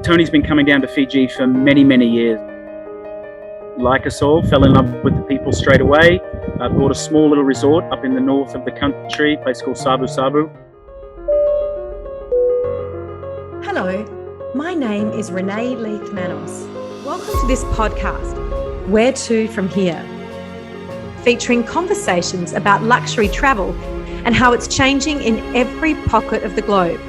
Tony's been coming down to Fiji for many, many years. Like us all, fell in love with the people straight away. Bought a small little resort up in the north of the country, a place called Sabu Sabu. Hello, my name is Renae Leith-Manos. Welcome to this podcast, Where To From Here, featuring conversations about luxury travel and how it's changing in every pocket of the globe.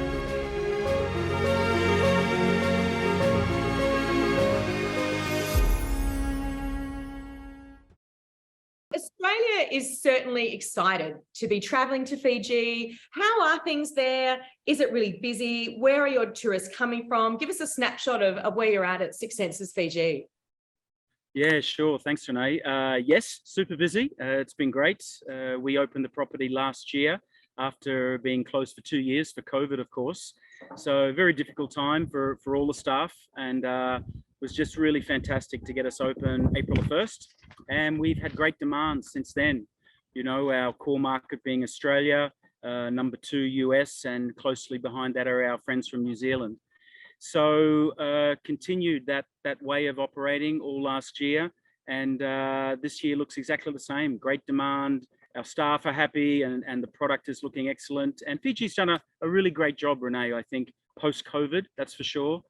Australia is certainly excited to be travelling to Fiji. How are things there? Is it really busy? Where are your tourists coming from? Give us a snapshot of where you're at Six Senses Fiji. Yeah, sure. Thanks, Renee. Yes, super busy. It's been great. We opened the property last year after being closed for 2 years for COVID, of course. So a very difficult time for all the staff, and was just really fantastic to get us open April the 1st. And we've had great demand since then. You know, our core market being Australia, number 2 US, and closely behind that are our friends from New Zealand. So continued that way of operating all last year, and this year looks exactly the same. Great demand. Our staff are happy, and the product is looking excellent. And Fiji's done a really great job, Renee, I think, post-COVID, that's for sure.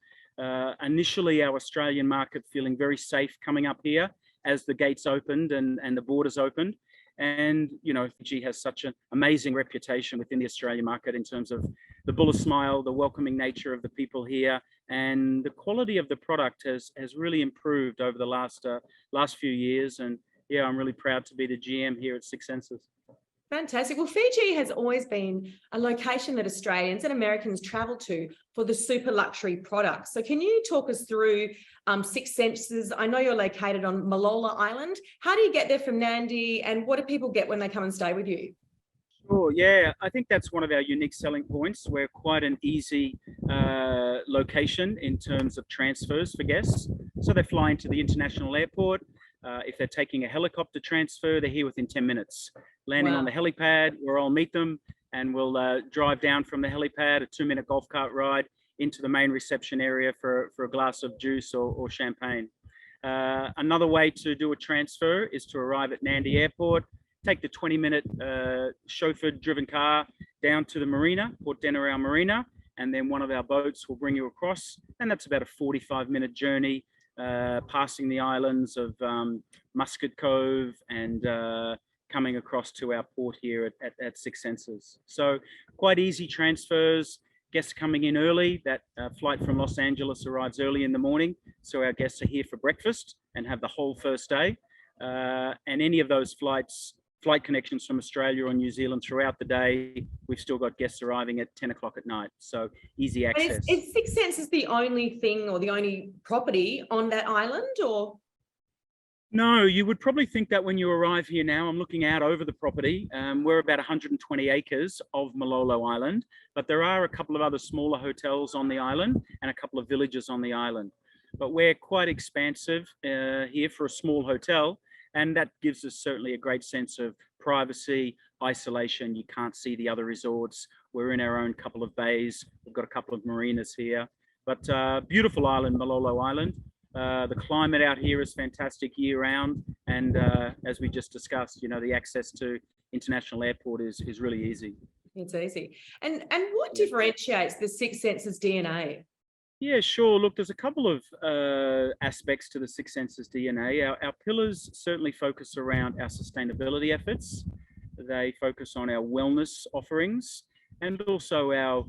Initially, our Australian market feeling very safe coming up here as the gates opened and the borders opened. And, you know, Fiji has such an amazing reputation within the Australian market in terms of the bull smile, the welcoming nature of the people here, and the quality of the product has really improved over the last few years. And yeah, I'm really proud to be the GM here at Six Senses. Fantastic. Well, Fiji has always been a location that Australians and Americans travel to for the super luxury products. So can you talk us through Six Senses? I know you're located on Malolo Island. How do you get there from Nadi, and what do people get when they come and stay with you? Sure, yeah, I think that's one of our unique selling points. We're quite an easy location in terms of transfers for guests. So they fly into the international airport. If they're taking a helicopter transfer, they're here within 10 minutes. Landing on the helipad, we'll all meet them, and we'll drive down from the helipad, a 2-minute golf cart ride into the main reception area for a glass of juice or champagne. Another way to do a transfer is to arrive at Nadi Airport, take the 20-minute chauffeur-driven car down to the marina, Port Denarau Marina, and then one of our boats will bring you across, and that's about a 45-minute journey, passing the islands of Muscat Cove and coming across to our port here at Six Senses. So quite easy transfers. Guests coming in early. That flight from Los Angeles arrives early in the morning, so our guests are here for breakfast and have the whole first day. And any of those flight connections from Australia or New Zealand throughout the day, we've still got guests arriving at 10 o'clock at night. So easy access. Is Six Senses the only thing or the only property on that island, or? No, you would probably think that when you arrive here now. I'm looking out over the property. We're about 120 acres of Malolo Island, but there are a couple of other smaller hotels on the island and a couple of villages on the island. But we're quite expansive here for a small hotel, and that gives us certainly a great sense of privacy, isolation. You can't see the other resorts. We're in our own couple of bays. We've got a couple of marinas here, but beautiful island, Malolo Island. The climate out here is fantastic year round, and as we just discussed, you know, the access to international airport is really easy. It's easy. And what differentiates the Six Senses DNA? Yeah, sure. Look, there's a couple of aspects to the Six Senses DNA. Our pillars certainly focus around our sustainability efforts. They focus on our wellness offerings, and also our,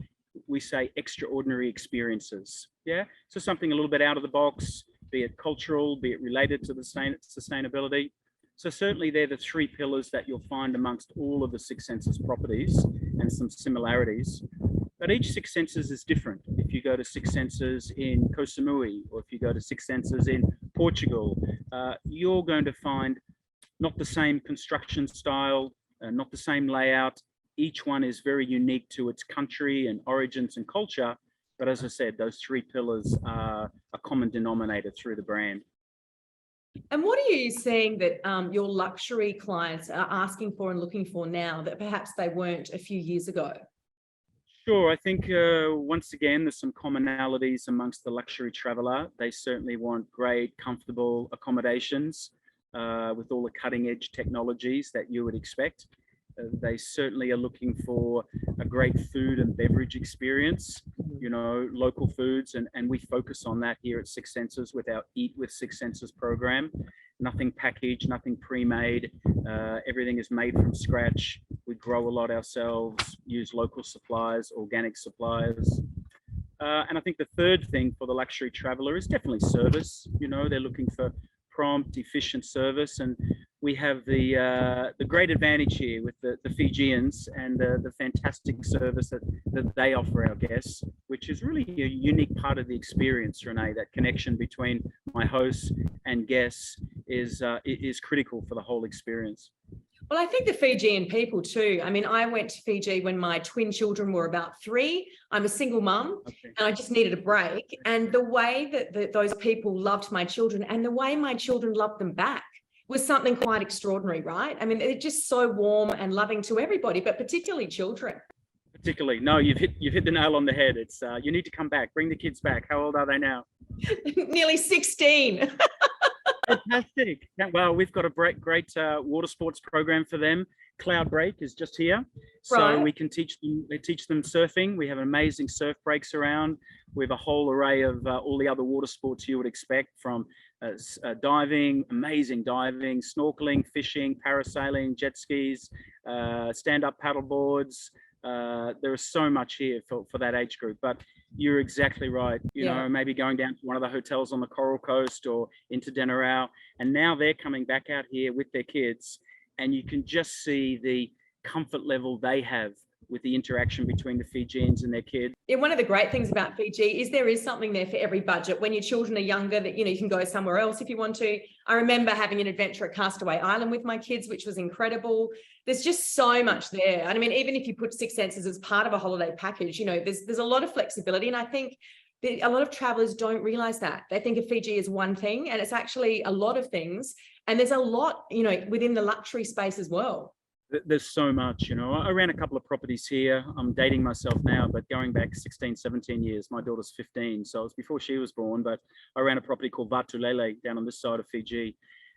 we say, extraordinary experiences. Yeah, so something a little bit out of the box, be it cultural, be it related to the sustainability. So certainly they're the 3 pillars that you'll find amongst all of the Six Senses properties, and some similarities. But each Six Senses is different. If you go to Six Senses in Koh Samui, or if you go to Six Senses in Portugal, you're going to find not the same construction style, not the same layout. Each one is very unique to its country and origins and culture. But as I said, those 3 pillars are a common denominator through the brand. And what are you seeing that your luxury clients are asking for and looking for now that perhaps they weren't a few years ago? Sure. I think once again, there's some commonalities amongst the luxury traveler. They certainly want great, comfortable accommodations with all the cutting edge technologies that you would expect. They certainly are looking for a great food and beverage experience, local foods. And we focus on that here at Six Senses with our Eat with Six Senses program. Nothing packaged, nothing pre-made. Everything is made from scratch. We grow a lot ourselves, use local suppliers, organic suppliers. And I think the third thing for the luxury traveler is definitely service. They're looking for prompt, efficient service. And we have the great advantage here with the Fijians and the fantastic service that they offer our guests, which is really a unique part of the experience, Renae. That connection between my hosts and guests is critical for the whole experience. Well, I think the Fijian people too. I mean, I went to Fiji when my twin children were about 3. I'm a single mum, and I just needed a break. And the way that those people loved my children and the way my children loved them back was something quite extraordinary, right? I mean, they're just so warm and loving to everybody, but particularly children. Particularly, no, you've hit the nail on the head. It's you need to come back, bring the kids back. How old are they now? Nearly 16. Fantastic. Well, we've got a great water sports program for them. Cloud Break is just here, so we can teach them surfing. We have amazing surf breaks around. We have a whole array of all the other water sports you would expect, from diving, amazing diving, snorkeling, fishing, parasailing, jet skis, stand-up paddle boards. There is so much here for that age group, but you're exactly right. Maybe going down to one of the hotels on the Coral Coast or into Denarau, and now they're coming back out here with their kids, and you can just see the comfort level they have with the interaction between the Fijians and their kids. Yeah, one of the great things about Fiji is there is something there for every budget. When your children are younger, that you can go somewhere else if you want to. I remember having an adventure at Castaway Island with my kids, which was incredible. There's just so much there. And I mean, even if you put Six Senses as part of a holiday package, there's a lot of flexibility. And I think a lot of travelers don't realize that. They think of Fiji as one thing, and it's actually a lot of things. And there's a lot, within the luxury space as well. There's so much. I ran a couple of properties here. I'm dating myself now, but going back 16, 17 years. My daughter's 15, so it was before she was born, but I ran a property called Vatulele down on this side of Fiji.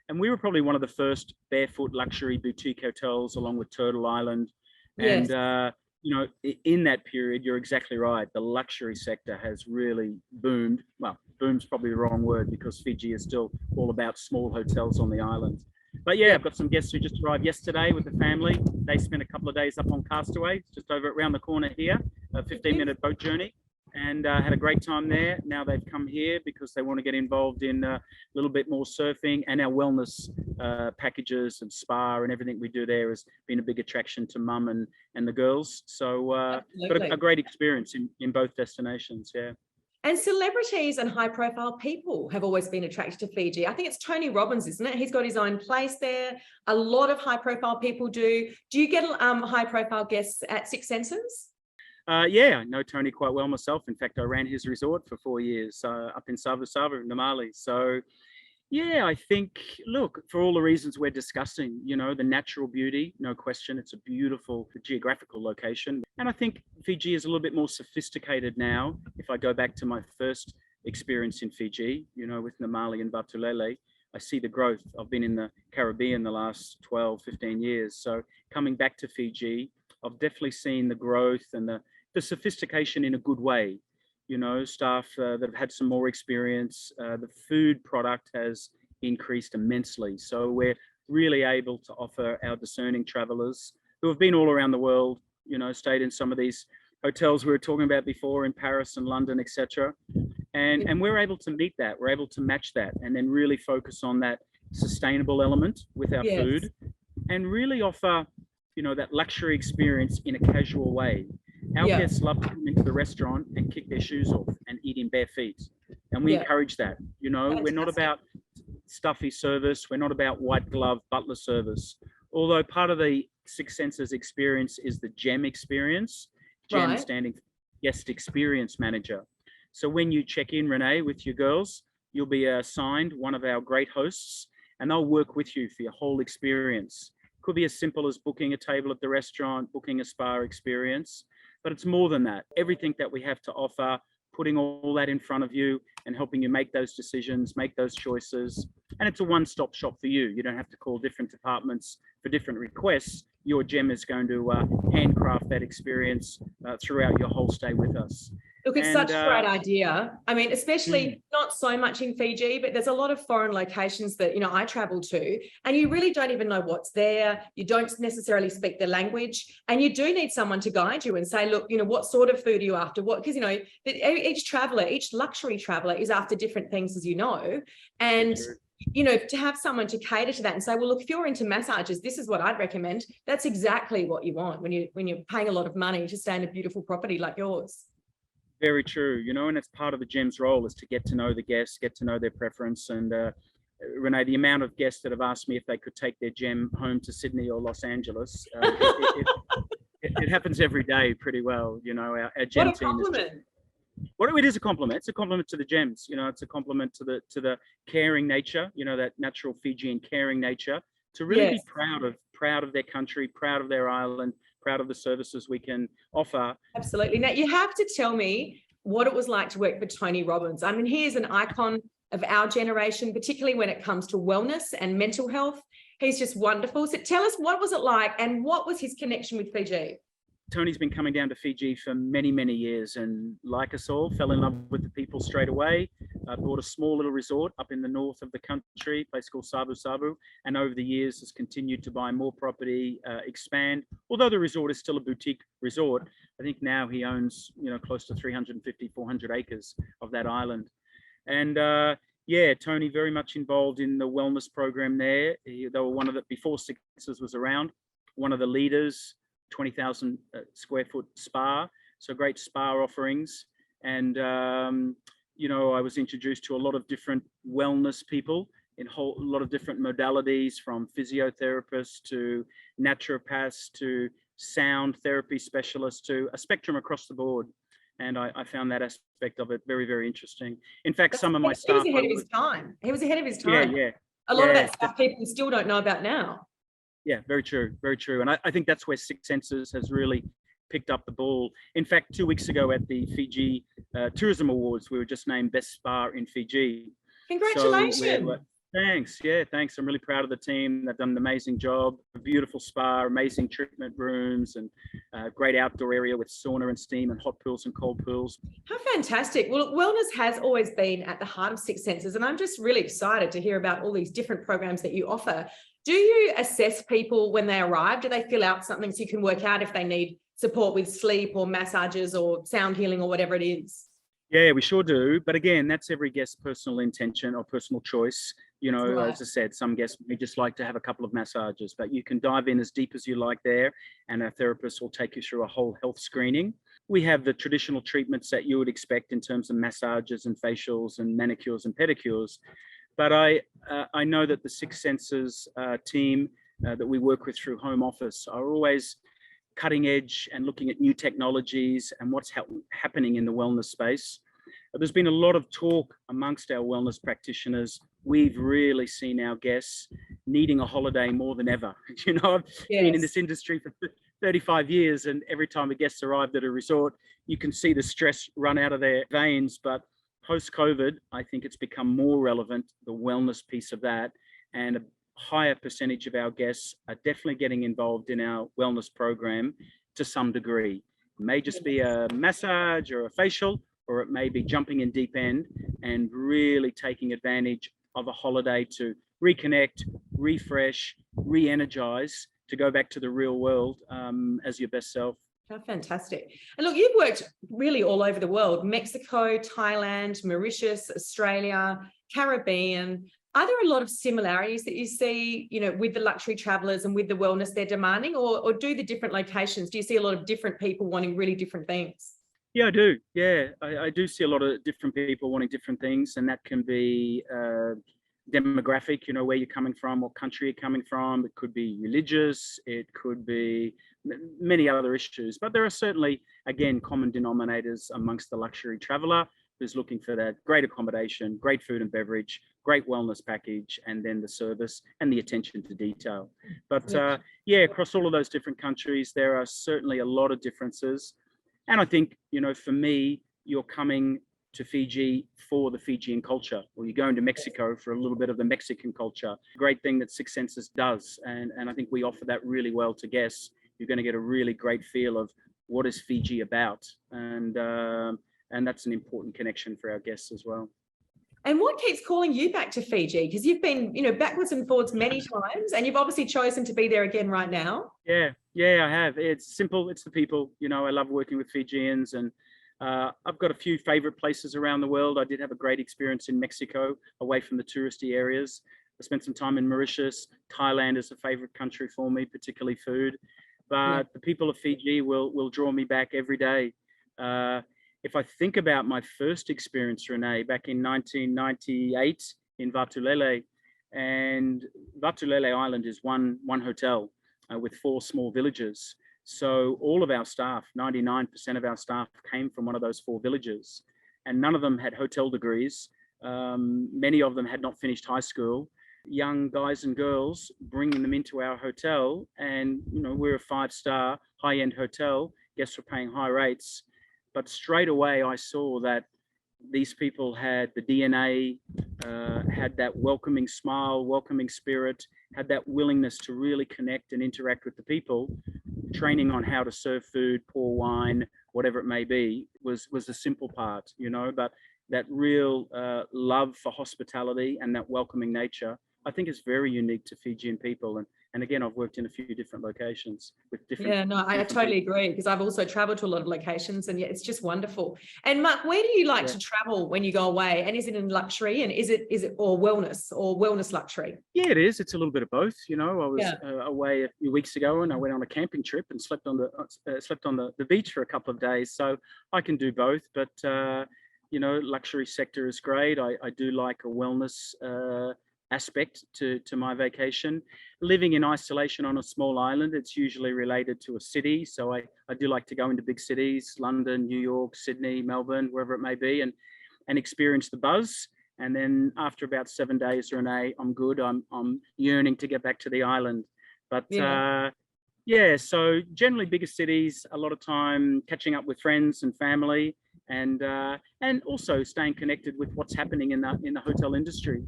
And we were probably one of the first barefoot luxury boutique hotels, along with Turtle Island. Yes. And, in that period, you're exactly right. The luxury sector has really boomed. Well, boom's probably the wrong word, because Fiji is still all about small hotels on the island. But yeah, I've got some guests who just arrived yesterday with the family. They spent a couple of days up on Castaway, just over around the corner here, a 15-minute boat journey, and had a great time there. Now they've come here because they want to get involved in a little bit more surfing, and our wellness packages and spa and everything we do there has been a big attraction to mum and the girls. So got a great experience in both destinations, yeah. And celebrities and high-profile people have always been attracted to Fiji. I think it's Tony Robbins, isn't it? He's got his own place there. A lot of high-profile people do. Do you get high-profile guests at Six Senses? Yeah, I know Tony quite well myself. In fact, I ran his resort for 4 years up in Sava in Namali. So, yeah, I think, look, for all the reasons we're discussing, the natural beauty, no question, it's a beautiful geographical location. And I think Fiji is a little bit more sophisticated now. If I go back to my first experience in Fiji, with Namali and Vatulele, I see the growth. I've been in the Caribbean the last 12, 15 years. So coming back to Fiji, I've definitely seen the growth and the sophistication in a good way. Staff that have had some more experience. The food product has increased immensely. So we're really able to offer our discerning travelers who have been all around the world, stayed in some of these hotels we were talking about before in Paris and London, etc. And we're able to meet that. We're able to match that, and then really focus on that sustainable element with our food, and really offer, that luxury experience in a casual way. Our guests love to come into the restaurant and kick their shoes off and eat in bare feet. And we encourage that. We're not about stuffy service. We're not about white glove butler service. Although part of the Six Senses experience is the GEM experience, GEM standing for Guest Experience Manager. So when you check in, Renae, with your girls, you'll be assigned one of our great hosts, and they'll work with you for your whole experience. Could be as simple as booking a table at the restaurant, booking a spa experience. but it's more than that. Everything that we have to offer, putting all that in front of you and helping you make those decisions, make those choices. And it's a one-stop shop for you. You don't have to call different departments for different requests. Your gem is going to handcraft that experience throughout your whole stay with us. Look, it's such a great idea. I mean, especially not so much in Fiji, but there's a lot of foreign locations that, I travel to, and you really don't even know what's there. You don't necessarily speak the language, and you do need someone to guide you and say, look, what sort of food are you after? What, because, each traveler, each luxury traveler is after different things, as you know, and to have someone to cater to that and say, well, look, if you're into massages, this is what I'd recommend. That's exactly what you want when you're paying a lot of money to stay in a beautiful property like yours. Very true, and it's part of the gem's role is to get to know the guests, get to know their preference. And Renae, the amount of guests that have asked me if they could take their gem home to Sydney or Los Angeles, it happens every day pretty well. Our gem what a compliment. It is a compliment. It's a compliment to the gems. It's a compliment to the caring nature. That natural Fijian caring nature, to really be proud of their country, proud of their island, proud of the services we can offer. Absolutely. Now, you have to tell me what it was like to work for Tony Robbins. I mean, he is an icon of our generation, particularly when it comes to wellness and mental health. He's just wonderful. So tell us, what was it like and what was his connection with Fiji? Tony's been coming down to Fiji for many, many years, and like us all, fell in love with the people straight away. Bought a small little resort up in the north of the country, a place called Sabu Sabu, and over the years has continued to buy more property, expand. Although the resort is still a boutique resort, I think now he owns, close to 350, 400 acres of that island. And Tony very much involved in the wellness program there. They were one of the, before Six Senses was around, one of the leaders. 20,000 square foot spa, so great spa offerings. And I was introduced to a lot of different wellness people in a lot of different modalities, from physiotherapists to naturopaths to sound therapy specialists, to a spectrum across the board. And I found that aspect of it very, very interesting. In fact, some of my staff... He was ahead of his time. He was ahead of his time. Yeah. A lot of that stuff people still don't know about now. Yeah, very true, very true. And I think that's where Six Senses has really picked up the ball. In fact, 2 weeks ago at the Fiji Tourism Awards, we were just named Best Spa in Fiji. Congratulations. Thanks. Yeah, thanks. I'm really proud of the team. They've done an amazing job. A beautiful spa, amazing treatment rooms, and great outdoor area with sauna and steam and hot pools and cold pools. How fantastic. Well, wellness has always been at the heart of Six Senses, and I'm just really excited to hear about all these different programs that you offer. Do you assess people when they arrive? Do they fill out something so you can work out if they need support with sleep or massages or sound healing or whatever it is? Yeah, we sure do. But again, that's every guest's personal intention or personal choice. Right. As I said, some guests may just like to have a couple of massages, but you can dive in as deep as you like there, and our therapist will take you through a whole health screening. We have the traditional treatments that you would expect in terms of massages and facials and manicures and pedicures. But I know that the Six Senses team that we work with through home office are always cutting edge and looking at new technologies and what's happening in the wellness space. There's been a lot of talk amongst our wellness practitioners. We've really seen our guests needing a holiday more than ever. I've been in this industry for 35 years, and every time a guest arrived at a resort, you can see the stress run out of their veins. But post-COVID, I think it's become more relevant, the wellness piece of that, and a higher percentage of our guests are definitely getting involved in our wellness program to some degree. It may just be a massage or a facial, or it may be jumping in deep end and really taking advantage of a holiday to reconnect, refresh, re-energize, to go back to the real world as your best self. How fantastic. And look, you've worked really all over the world: Mexico, Thailand, Mauritius, Australia, Caribbean. Are there a lot of similarities that you see, with the luxury travelers and with the wellness they're demanding, or do the different locations, do you see a lot of different people wanting really different things? Yeah, I do. Yeah, I do see a lot of different people wanting different things, and that can be demographic, where you're coming from, what country you're coming from. It could be religious, it could be many other issues, but there are certainly, again, common denominators amongst the luxury traveler who's looking for that great accommodation, great food and beverage, great wellness package, and then the service and the attention to detail. But across all of those different countries, there are certainly a lot of differences. And I think, for me, you're coming to Fiji for the Fijian culture, or you're going to Mexico for a little bit of the Mexican culture. Great thing that Six Senses does. And I think we offer that really well to guests. You're going to get a really great feel of what is Fiji about. And that's an important connection for our guests as well. And what keeps calling you back to Fiji? Because you've been, backwards and forwards many times, and you've obviously chosen to be there again right now. Yeah, I have. It's simple. It's the people. I love working with Fijians, and I've got a few favorite places around the world. I did have a great experience in Mexico, away from the touristy areas. I spent some time in Mauritius. Thailand is a favorite country for me, particularly food. But the people of Fiji will draw me back every day. If I think about my first experience, Renae, back in 1998 in Vatulele, and Vatulele Island is one hotel with 4 small villages. So all of our staff, 99% of our staff, came from one of those 4 villages, and none of them had hotel degrees. Many of them had not finished high school. Young guys and girls, bringing them into our hotel, and we're a 5-star high-end hotel. Guests were paying high rates. But straight away, I saw that these people had the DNA, had that welcoming smile, welcoming spirit, had that willingness to really connect and interact with the people. Training on how to serve food, pour wine, whatever it may be, was the simple part, but that real love for hospitality and that welcoming nature, I think is very unique to Fijian people. And again, I've worked in a few different locations with different. Yeah, no, I totally agree, because I've also traveled to a lot of locations, and it's just wonderful. And Mark, where do you like to travel when you go away? And is it in luxury, and is it or wellness luxury? Yeah, it is. It's a little bit of both. I was away a few weeks ago, and I went on a camping trip and slept on the beach for a couple of days. So I can do both. But luxury sector is great. I do like a wellness aspect to my vacation. Living in isolation on a small island, it's usually related to a city. So I do like to go into big cities, London, New York, Sydney, Melbourne, wherever it may be, and experience the buzz. And then after about 7 days, Renae, I'm good. I'm yearning to get back to the island. But so generally bigger cities, a lot of time catching up with friends and family, and also staying connected with what's happening in the hotel industry.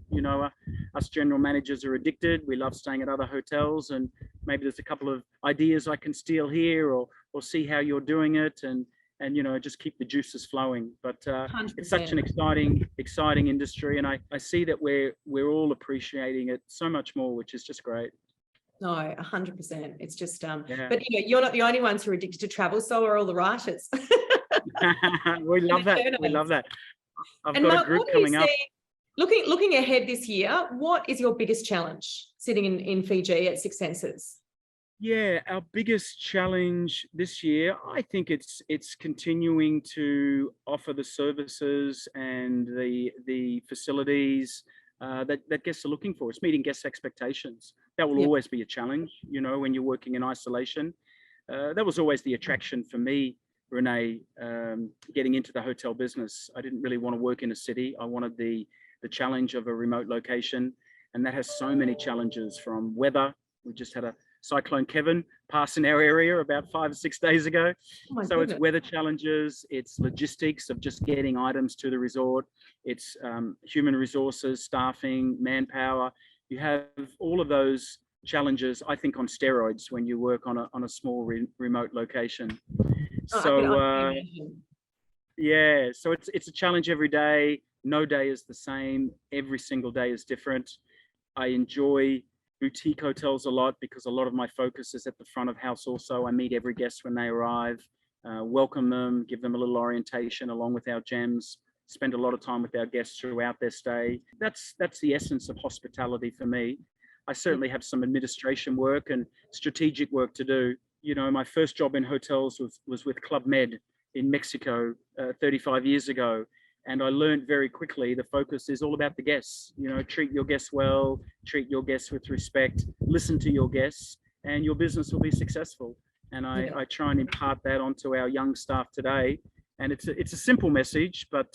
Us general managers are addicted. We love staying at other hotels, and maybe there's a couple of ideas I can steal here, or see how you're doing it, and just keep the juices flowing. But it's such an exciting industry, and I see that we're all appreciating it so much more, which is just great. No, 100%. It's just but you're not the only ones who are addicted to travel, so are all the writers. We love that. I've got a group coming up. Looking ahead this year, what is your biggest challenge sitting in Fiji at Six Senses? Yeah, our biggest challenge this year, I think it's continuing to offer the services and the facilities that guests are looking for. It's meeting guests' expectations. That will always be a challenge, when you're working in isolation. That was always the attraction for me, Renae, getting into the hotel business. I didn't really want to work in a city. I wanted the challenge of a remote location, and that has so many challenges, from weather. We just had a Cyclone Kevin pass in our area about 5 or 6 days ago. So it's weather challenges, it's logistics of just getting items to the resort, it's human resources, staffing, manpower. You have all of those challenges, I think, on steroids when you work on a small remote location. So it's a challenge every day. No day is the same. Every single day is different. I enjoy boutique hotels a lot because a lot of my focus is at the front of house also. I meet every guest when they arrive, welcome them, give them a little orientation along with our gems, spend a lot of time with our guests throughout their stay. That's the essence of hospitality for me. I certainly have some administration work and strategic work to do. My first job in hotels was with Club Med in Mexico 35 years ago. And I learned very quickly the focus is all about the guests. Treat your guests well, treat your guests with respect, listen to your guests, and your business will be successful. And I try and impart that onto our young staff today. And it's a simple message, but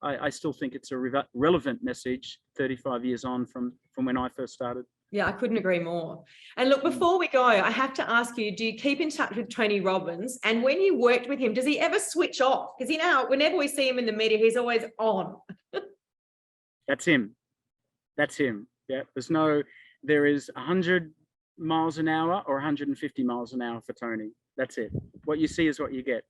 I still think it's a relevant message 35 years on from when I first started. Yeah, I couldn't agree more. And look, before we go, I have to ask you, do you keep in touch with Tony Robbins? And when you worked with him, does he ever switch off? Because, whenever we see him in the media, he's always on. That's him. That's him. Yeah, there is 100 miles an hour or 150 miles an hour for Tony. That's it. What you see is what you get.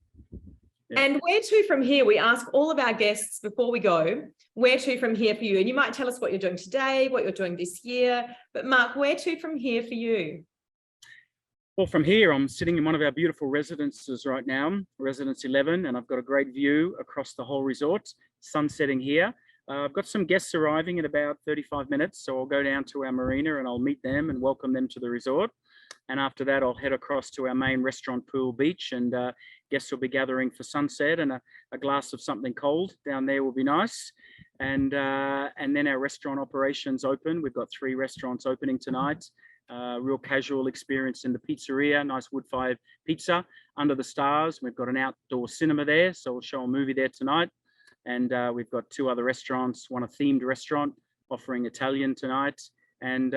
Yeah. And where to from here? We ask all of our guests before we go, where to from here for you? And you might tell us what you're doing today, what you're doing this year. But Mark, where to from here for you? Well, from here, I'm sitting in one of our beautiful residences right now, Residence 11, and I've got a great view across the whole resort, sun setting here. I've got some guests arriving in about 35 minutes, so I'll go down to our marina and I'll meet them and welcome them to the resort. And after that, I'll head across to our main restaurant, Pool Beach, and guests will be gathering for sunset, and a glass of something cold down there will be nice. And then our restaurant operations open. We've got 3 restaurants opening tonight. Real casual experience in the pizzeria, nice wood-fired pizza under the stars. We've got an outdoor cinema there, so we'll show a movie there tonight. And we've got 2 other restaurants, one a themed restaurant offering Italian tonight, and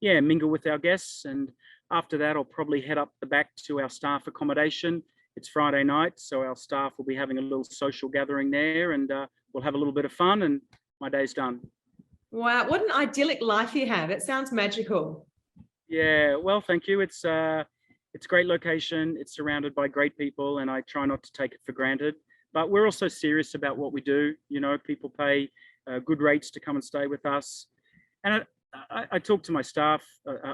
mingle with our guests. And after that, I'll probably head up the back to our staff accommodation. It's Friday night, so our staff will be having a little social gathering there, and we'll have a little bit of fun, and my day's done. Wow, what an idyllic life you have. It sounds magical. Yeah, well, thank you. It's a great location. It's surrounded by great people, and I try not to take it for granted. But we're also serious about what we do. People pay good rates to come and stay with us. And I talk to my staff,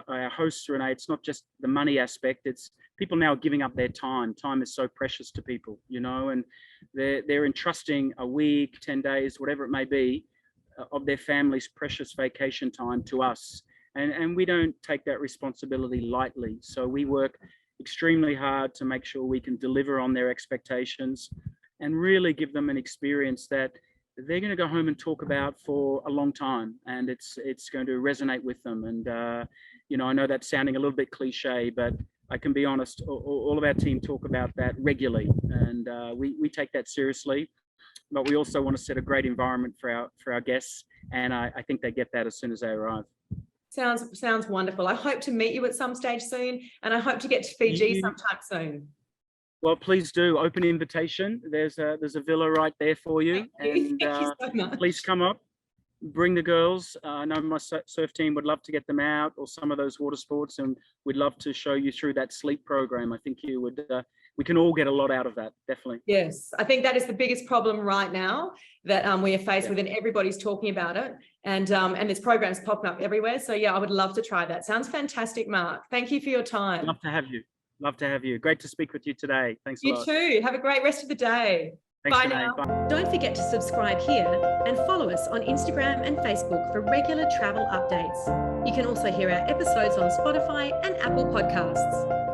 our hosts, Renae. It's not just the money aspect. It's people now giving up their time. Time is so precious to people, and they're entrusting a week, 10 days, whatever it may be, of their family's precious vacation time to us. And we don't take that responsibility lightly. So we work extremely hard to make sure we can deliver on their expectations and really give them an experience that they're going to go home and talk about for a long time, and it's going to resonate with them. And I know that's sounding a little bit cliche, but I can be honest, all of our team talk about that regularly, and we take that seriously. But we also want to set a great environment for our guests, and I think they get that as soon as they arrive. Sounds wonderful. I hope to meet you at some stage soon, and I hope to get to Fiji sometime soon. Well, please do. Open invitation. There's a villa right there for you. Thank you so much. Please come up. Bring the girls. I know my surf team would love to get them out, or some of those water sports, and we'd love to show you through that sleep program. I think you would. We can all get a lot out of that, definitely. Yes, I think that is the biggest problem right now that we are faced with, and everybody's talking about it. And there's programs popping up everywhere. So yeah, I would love to try that. Sounds fantastic, Mark. Thank you for your time. Love to have you. Love to have you. Great to speak with you today. Thanks a lot. You too. Have a great rest of the day. Thanks, Bye Renae. now. Bye. Don't forget to subscribe here and follow us on Instagram and Facebook for regular travel updates. You can also hear our episodes on Spotify and Apple Podcasts.